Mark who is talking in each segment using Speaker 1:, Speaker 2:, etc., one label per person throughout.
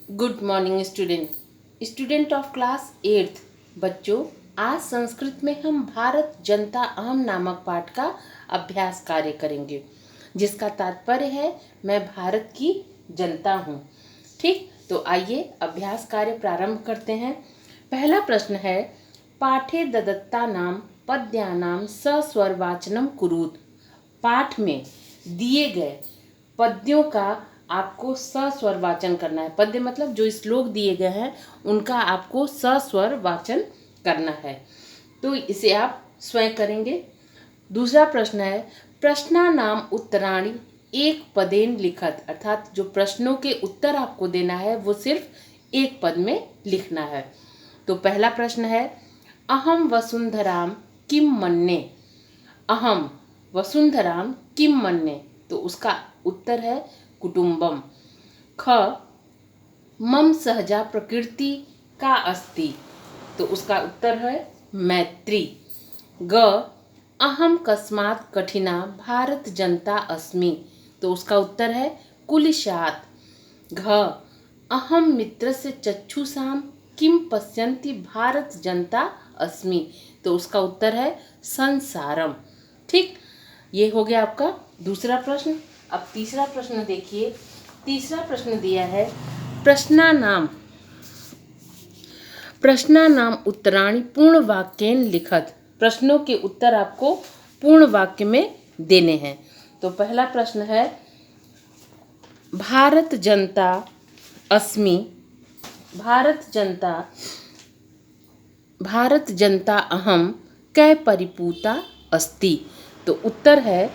Speaker 1: Good morning student of class 8th। बच्चों, आज संस्कृत में हम भारत जनता अहम नामक पाठ का अभ्यास कार्य करेंगे, जिसका तात्पर्य है मैं भारत की जनता हूँ। ठीक, तो आइए अभ्यास कार्य प्रारंभ करते हैं। पहला प्रश्न है, पाठे ददत्ता नाम पद्यानाम सस्वरवाचनम कुरुत। पाठ में दिए गए पद्यों का आपको सस्वर वाचन करना है। पद्य मतलब जो श्लोक दिए गए हैं उनका आपको सस्वर वाचन करना है, तो इसे आप स्वयं करेंगे। दूसरा प्रश्न है, प्रश्ना नाम उत्तराणी एक पदेन लिखत, अर्थात जो प्रश्नों के उत्तर आपको देना है वो सिर्फ एक पद में लिखना है। तो पहला प्रश्न है, अहम वसुंधराम किम मन्ये। अहम वसुंधराम किम मन्ये, तो उसका उत्तर है कुटुंबम। ख, मम सहजा प्रकृति का अस्ति, तो उसका उत्तर है मैत्री। ग, अहम कस्मात् कठिना भारत जनता अस्मि, तो उसका उत्तर है कुलिशात। घ, अहम मित्रस्य चक्षुषां किम पश्यन्ति भारत जनता अस्मि, तो उसका उत्तर है संसारम। ठीक, ये हो गया आपका दूसरा प्रश्न। अब तीसरा प्रश्न देखिए। तीसरा प्रश्न दिया है, प्रश्ना नाम उत्तराणी पूर्ण वाक्येन लिखत। प्रश्नों के उत्तर आपको पूर्ण वाक्य में देने हैं। तो पहला प्रश्न है, भारत जनता अस्मि, भारत जनता अहम कै परिपूता अस्ति, तो उत्तर है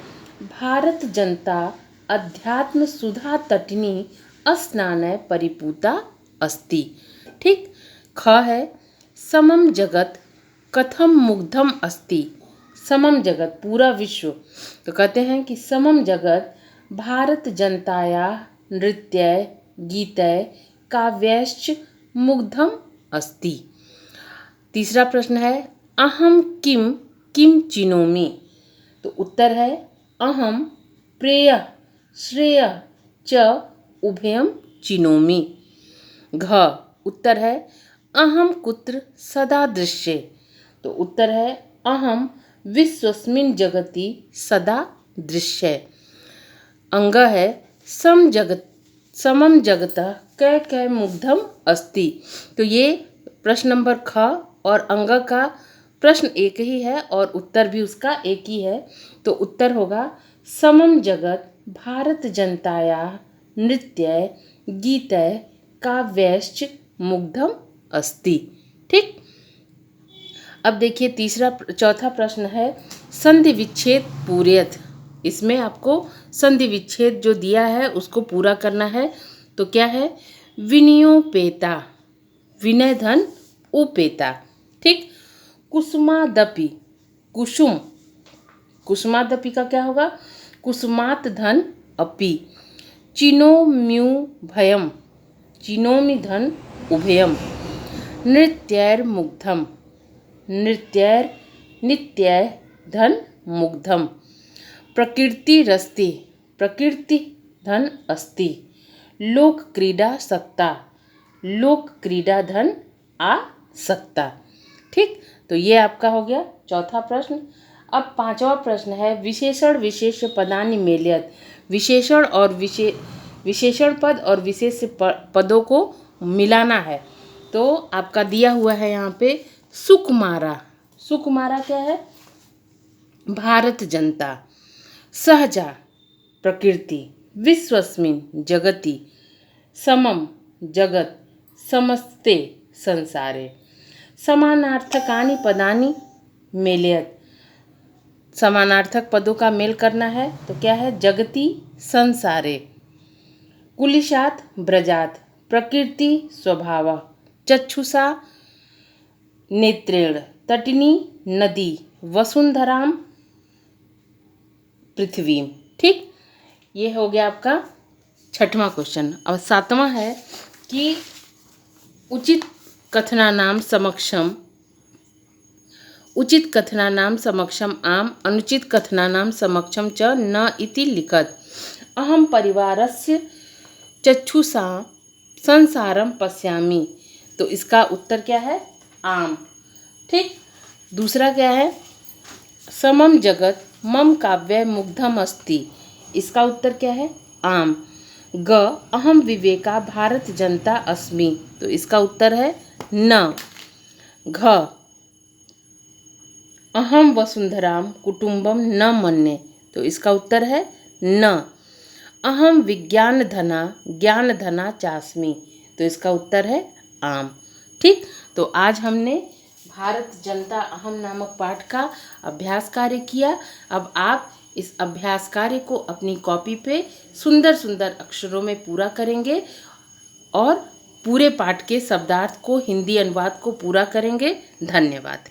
Speaker 1: भारत जनता अध्यात्म सुधा तटिनी स्नानय परिपूता अस्ति। ठीक। ख है, समम जगत कथम मुग्धम अस्ति। समम जगत पूरा विश्व, तो कहते हैं कि समम जगत भारत जनताया नृत्य गीतय काव्यश्च मुग्धम अस्ति। तीसरा प्रश्न है, अहम किम किम चिनोमि, तो उत्तर है अहम प्रेय श्रेय च उभयम चिनोमि। घ, उत्तर है अहम कुत्र सदा दृश्ये, तो उत्तर है अहम विश्वस्मिन् जगति सदा दृश्ये। अंग है समम जगतः कै कै मुग्धम अस्ति, तो ये प्रश्न नंबर ख और अंग का प्रश्न एक ही है और उत्तर भी उसका एक ही है। तो उत्तर होगा समम जगत भारत जनताया नृत्य गीतय काव्यश्च मुग्धम अस्ति। ठीक। अब देखिए चौथा प्रश्न है, संधि विच्छेद पूरयत। इसमें आपको संधि विच्छेद जो दिया है उसको पूरा करना है। तो क्या है, विनियोपेता विनय धन उपेता। ठीक। कुसुमादपि कुसुम, कुसुमादपि का क्या होगा, कुसुमात धन अपि। चिनोम्यु भयम, चिनोमि धन उभयम। नृत्यैर मुग्धम, नृत्यैर नित्यै धन मुग्धम। प्रकृति रस्ति, प्रकृति धन अस्ति। लोक क्रीडा सक्ता, लोक क्रीडा धन आ सकता। ठीक, तो ये आपका हो गया चौथा प्रश्न। अब पांचवा प्रश्न है, विशेषण विशेष पदानि मेलयत। विशेषण और विशेषण पद और विशेष पदों को मिलाना है। तो आपका दिया हुआ है यहाँ पे सुकुमारा। सुकुमारा क्या है, भारत जनता। सहजा प्रकृति, विश्वस्मिन् जगति, समम जगत, समस्ते संसारे। समानार्थकानि पदानि मेलयत। समानार्थक पदों का मेल करना है। तो क्या है, जगति संसारे। कुलिशात ब्रजात, प्रकृति स्वभाव। चक्षुषा नेत्रेण, तटिनी नदी, वसुंधराम पृथ्वी। ठीक, ये हो गया आपका छठवां क्वेश्चन। अब सातवां है कि उचित कथनानाम समक्षम आम अनुचित कथनानाम समक्षम च न इति लिखत। अहम परिवारस्य चक्षुषा संसारम पश्यामि। तो इसका उत्तर क्या है? आम। ठीक। दूसरा क्या है? समम जगत मम काव्य मुग्धम अस्ति। इसका उत्तर क्या है? आम। ग अहम विवेका भारत जनता अस्मि। तो इसका उत्तर है न। घ अहम वसुंधराम कुटुंबम न मन्ये। तो इसका उत्तर है न। अहम विज्ञान धना ज्ञान धना चास्मि। तो इसका उत्तर है आम। ठीक। तो आज हमने भारत जनता अहम नामक पाठ का अभ्यास कार्य किया। अब आप इस अभ्यास कार्य को अपनी कॉपी पे सुंदर सुंदर अक्षरों में पूरा करेंगे और पूरे पाठ के शब्दार्थ को, हिंदी अनुवाद को पूरा करेंगे। धन्यवाद।